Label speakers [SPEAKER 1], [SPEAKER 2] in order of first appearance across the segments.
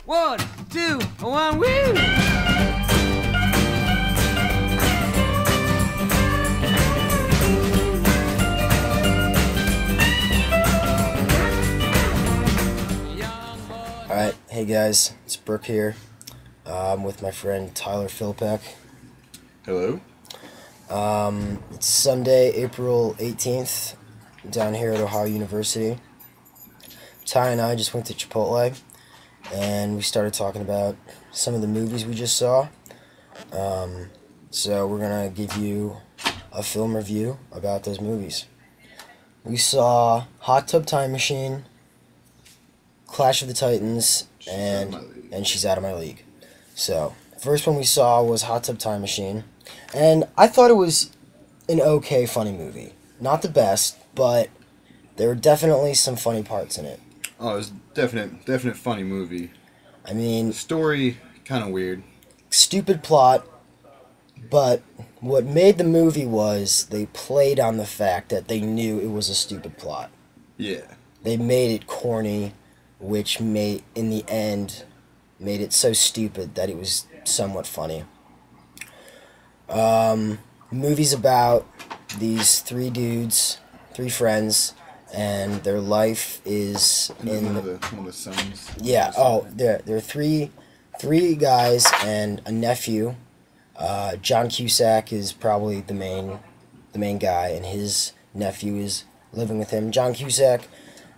[SPEAKER 1] 1, 2, 1, woo!
[SPEAKER 2] Alright, hey guys, it's Brooke here. I'm with my friend Tyler Philpek.
[SPEAKER 3] Hello.
[SPEAKER 2] It's Sunday, April 18th, down here at Ohio University. Ty and I just went to Chipotle, and we started talking about some of the movies we just saw. So we're going to give you a film review about those movies. We saw Hot Tub Time Machine, Clash of the Titans, and She's Out of My League. So, first one we saw was Hot Tub Time Machine, and I thought it was an okay funny movie. Not the best, but there were definitely some funny parts in it.
[SPEAKER 3] Oh, it was definite funny movie.
[SPEAKER 2] I mean,
[SPEAKER 3] The story kind of weird.
[SPEAKER 2] stupid plot, but what made the movie was they played on the fact that they knew it was a stupid plot.
[SPEAKER 3] Yeah.
[SPEAKER 2] They made it corny, which made, in the end, made it so stupid that it was somewhat funny. Movie's about these three dudes, three friends, and their life is in
[SPEAKER 3] one of the sons.
[SPEAKER 2] yeah. Oh, there are three guys and a nephew. John Cusack is probably the main guy, and his nephew is living with him. John Cusack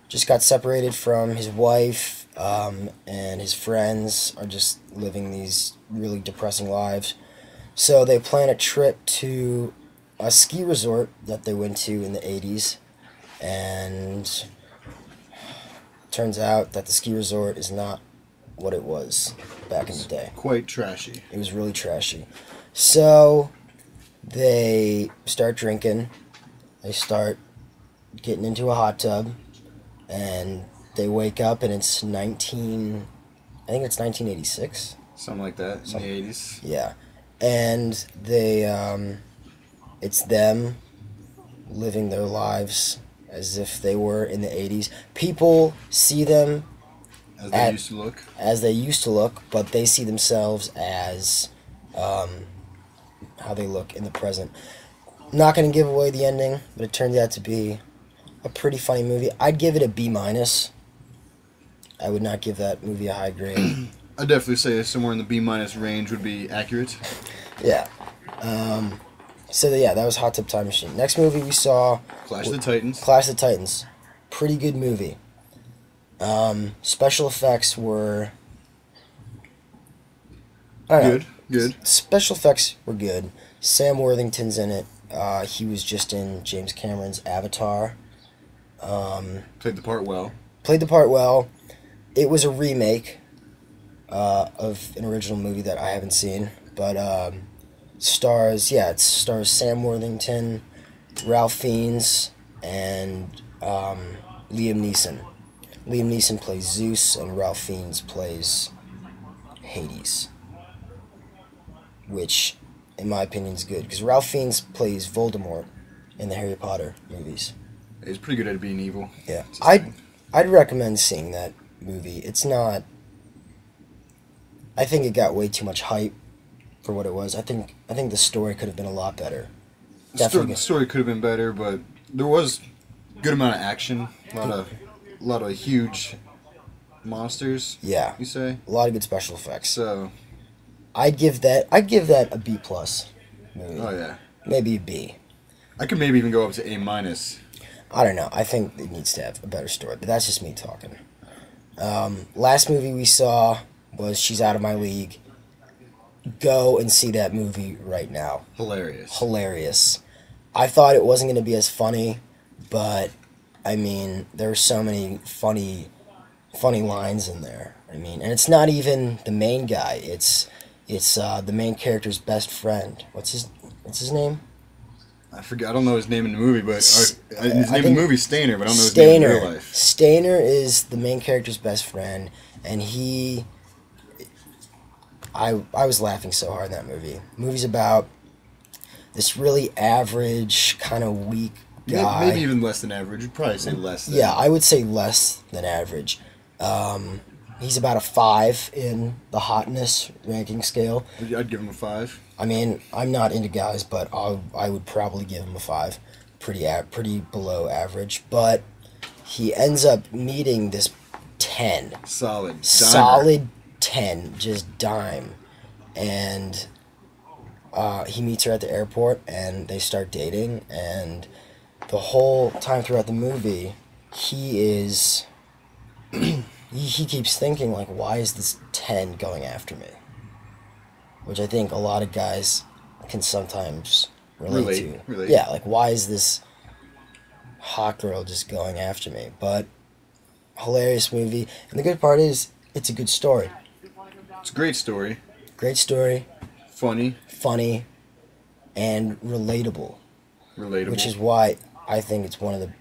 [SPEAKER 2] just got separated from his wife, and his friends are just living these really depressing lives. So they plan a trip to a ski resort that they went to in the 80s, and turns out that the ski resort is not what it was back in the day.
[SPEAKER 3] Quite trashy.
[SPEAKER 2] It was really trashy. So they start drinking. They start getting into a hot tub, and they wake up, and it's 1986.
[SPEAKER 3] Something like that in the 80s.
[SPEAKER 2] Yeah. And they, it's them living their lives as if they were in the 80s. People see them
[SPEAKER 3] As they used to look.
[SPEAKER 2] as they used to look, but they see themselves as how they look in the present. Not going to give away the ending, but it turns out to be a pretty funny movie. I'd give it a B-. I would not give that movie a high grade.
[SPEAKER 3] I'd definitely say somewhere in the B- range would be accurate.
[SPEAKER 2] Yeah. So yeah, that was Hot Tub Time Machine. Next movie we saw,
[SPEAKER 3] Clash of the Titans.
[SPEAKER 2] Clash of the Titans. Pretty good movie. Special effects were... I don't know.
[SPEAKER 3] Good.
[SPEAKER 2] Special effects were good. Sam Worthington's in it. He was just in James Cameron's Avatar.
[SPEAKER 3] Played the part well.
[SPEAKER 2] Played the part well. It was a remake of an original movie that I haven't seen, but it stars Sam Worthington, Ralph Fiennes, and Liam Neeson. Liam Neeson plays Zeus, and Ralph Fiennes plays Hades, which, in my opinion, is good, because Ralph Fiennes plays Voldemort in the Harry Potter movies.
[SPEAKER 3] He's pretty good at being evil.
[SPEAKER 2] Yeah, I'd recommend seeing that movie. It's not... I think it got way too much hype for what it was. I think the story could have been a lot better.
[SPEAKER 3] The story could have been better, but there was a good amount of action. A lot of huge monsters.
[SPEAKER 2] Yeah,
[SPEAKER 3] You say?
[SPEAKER 2] a lot of good special effects.
[SPEAKER 3] So.
[SPEAKER 2] I'd give that a B+ movie.
[SPEAKER 3] Oh yeah.
[SPEAKER 2] Maybe a B.
[SPEAKER 3] I could maybe even go up to A-.
[SPEAKER 2] I don't know. I think it needs to have a better story, but that's just me talking. Last movie we saw was She's Out of My League. Go and see that movie right now. Hilarious. I thought it wasn't going to be as funny, but I mean, there are so many funny lines in there. I mean, and it's not even the main guy. It's the main character's best friend. What's his name?
[SPEAKER 3] I forget. I don't know his name in the movie, but his name in the movie is Stainer, but I don't know his name in real life.
[SPEAKER 2] Stainer is the main character's best friend, and I was laughing so hard in that movie. The movie's about this really average, kind of weak guy.
[SPEAKER 3] Maybe even less than average. You'd probably say less than.
[SPEAKER 2] Yeah, I would say less than average. He's about a 5 in the hotness ranking scale.
[SPEAKER 3] I'd give him a 5.
[SPEAKER 2] I mean, I'm not into guys, but I would probably give him a 5. Pretty below average. But he ends up meeting this 10.
[SPEAKER 3] Solid. Dimer.
[SPEAKER 2] Solid 10. Just dime. And he meets her at the airport, and they start dating. And the whole time throughout the movie, he is... he keeps thinking, like, why is this 10 going after me? Which I think a lot of guys can sometimes relate to.
[SPEAKER 3] Relate.
[SPEAKER 2] Yeah, like, why is this hot girl just going after me? But, hilarious movie. And the good part is, it's a good story.
[SPEAKER 3] It's a great story.
[SPEAKER 2] Great story.
[SPEAKER 3] Funny.
[SPEAKER 2] Funny. And relatable.
[SPEAKER 3] Relatable.
[SPEAKER 2] Which is why I think it's one of the...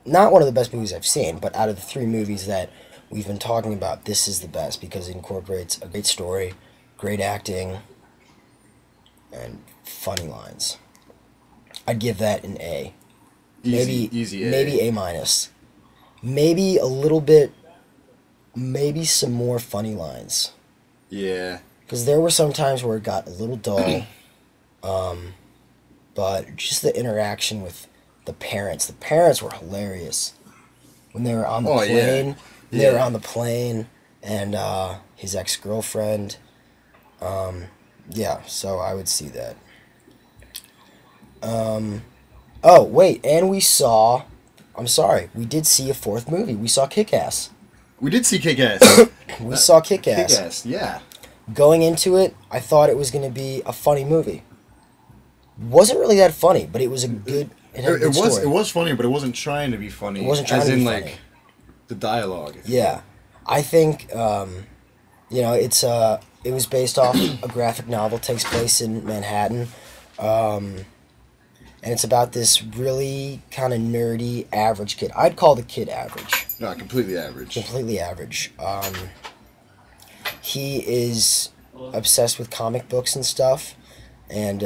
[SPEAKER 2] Not one of the best movies I've seen, but out of the 3 movies that we've been talking about, this is the best because it incorporates a great story, great acting, and funny lines. I'd give that an A.
[SPEAKER 3] Easy A.
[SPEAKER 2] Maybe A minus. Maybe a little bit, maybe some more funny lines.
[SPEAKER 3] Yeah.
[SPEAKER 2] Because there were some times where it got a little dull, but just the interaction with the parents were hilarious. When they were on the plane,
[SPEAKER 3] Yeah.
[SPEAKER 2] they were on the plane, and his ex-girlfriend. Yeah, so I would see that. Oh, wait, and we saw... I'm sorry, we did see a 4th movie. We saw Kick-Ass.
[SPEAKER 3] We did see Kick-Ass.
[SPEAKER 2] We saw Kick-Ass.
[SPEAKER 3] Kick-Ass, yeah.
[SPEAKER 2] Going into it, I thought it was going to be a funny movie. Wasn't really that funny, but it was a good... It had a good story.
[SPEAKER 3] It was funny, but it wasn't trying to be funny.
[SPEAKER 2] It wasn't trying to be funny.
[SPEAKER 3] Like, the dialogue.
[SPEAKER 2] Yeah. I think, it was based off a graphic novel, takes place in Manhattan, and it's about this really kind of nerdy, average kid. I'd call the kid average.
[SPEAKER 3] No, completely average.
[SPEAKER 2] Completely average. He is obsessed with comic books and stuff, and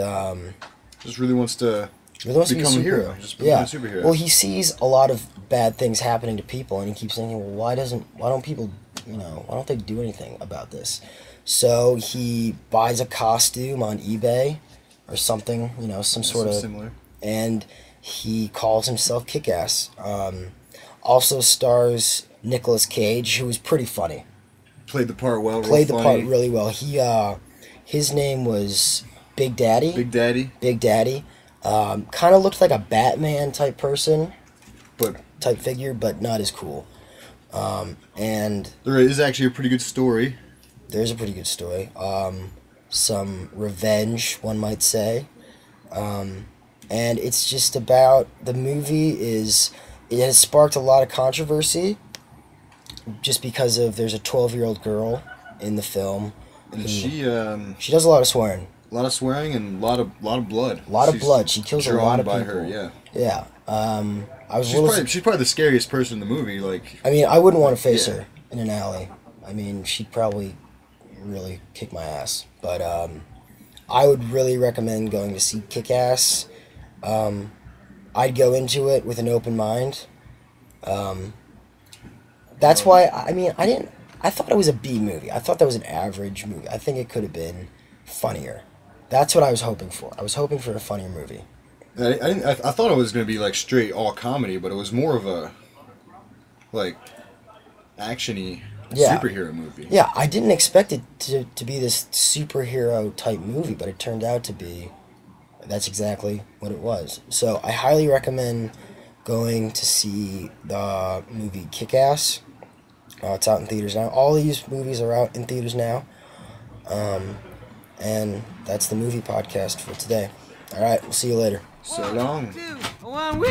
[SPEAKER 3] Just really wants to
[SPEAKER 2] become
[SPEAKER 3] a hero. Just become a superhero.
[SPEAKER 2] Well, he sees a lot of bad things happening to people, and he keeps thinking, well, why don't people, why don't they do anything about this? So he buys a costume on eBay or something, some sort of
[SPEAKER 3] similar.
[SPEAKER 2] And he calls himself Kick-Ass. Also stars Nicolas Cage, who was pretty funny.
[SPEAKER 3] Played the part well.
[SPEAKER 2] Played the
[SPEAKER 3] real
[SPEAKER 2] part
[SPEAKER 3] funny.
[SPEAKER 2] really well. His name was Big Daddy.
[SPEAKER 3] Big Daddy.
[SPEAKER 2] Big Daddy. Kind of looked like a Batman type person,
[SPEAKER 3] But
[SPEAKER 2] type figure, but not as cool. And
[SPEAKER 3] there is actually a pretty good story.
[SPEAKER 2] there's a pretty good story. Some revenge, one might say. And it's just about, the movie it has sparked a lot of controversy just because there's a 12-year-old girl in the film.
[SPEAKER 3] And
[SPEAKER 2] she
[SPEAKER 3] she
[SPEAKER 2] does a lot of swearing.
[SPEAKER 3] a lot of swearing and a lot of blood.
[SPEAKER 2] A lot of
[SPEAKER 3] She's
[SPEAKER 2] blood. She kills a
[SPEAKER 3] drawn
[SPEAKER 2] lot of
[SPEAKER 3] by
[SPEAKER 2] people.
[SPEAKER 3] her, yeah.
[SPEAKER 2] Yeah. I was
[SPEAKER 3] She's probably the scariest person in the movie. Like,
[SPEAKER 2] I mean, I wouldn't want to face
[SPEAKER 3] Yeah.
[SPEAKER 2] her in an alley. I mean, she'd probably really kick my ass. But I would really recommend going to see Kick-Ass. I'd go into it with an open mind. That's why, I thought it was a B movie. I thought that was an average movie. I think it could have been funnier. That's what I was hoping for. I was hoping for a funnier movie.
[SPEAKER 3] I thought it was gonna be like straight all comedy, but it was more of a like actiony superhero movie.
[SPEAKER 2] Yeah, I didn't expect it to be this superhero type movie, but it turned out to be. That's exactly what it was. So I highly recommend going to see the movie Kick-Ass. It's out in theaters now. All these movies are out in theaters now. And that's the movie podcast for today. All right, we'll see you later.
[SPEAKER 3] So long.
[SPEAKER 1] 2, 1, woo!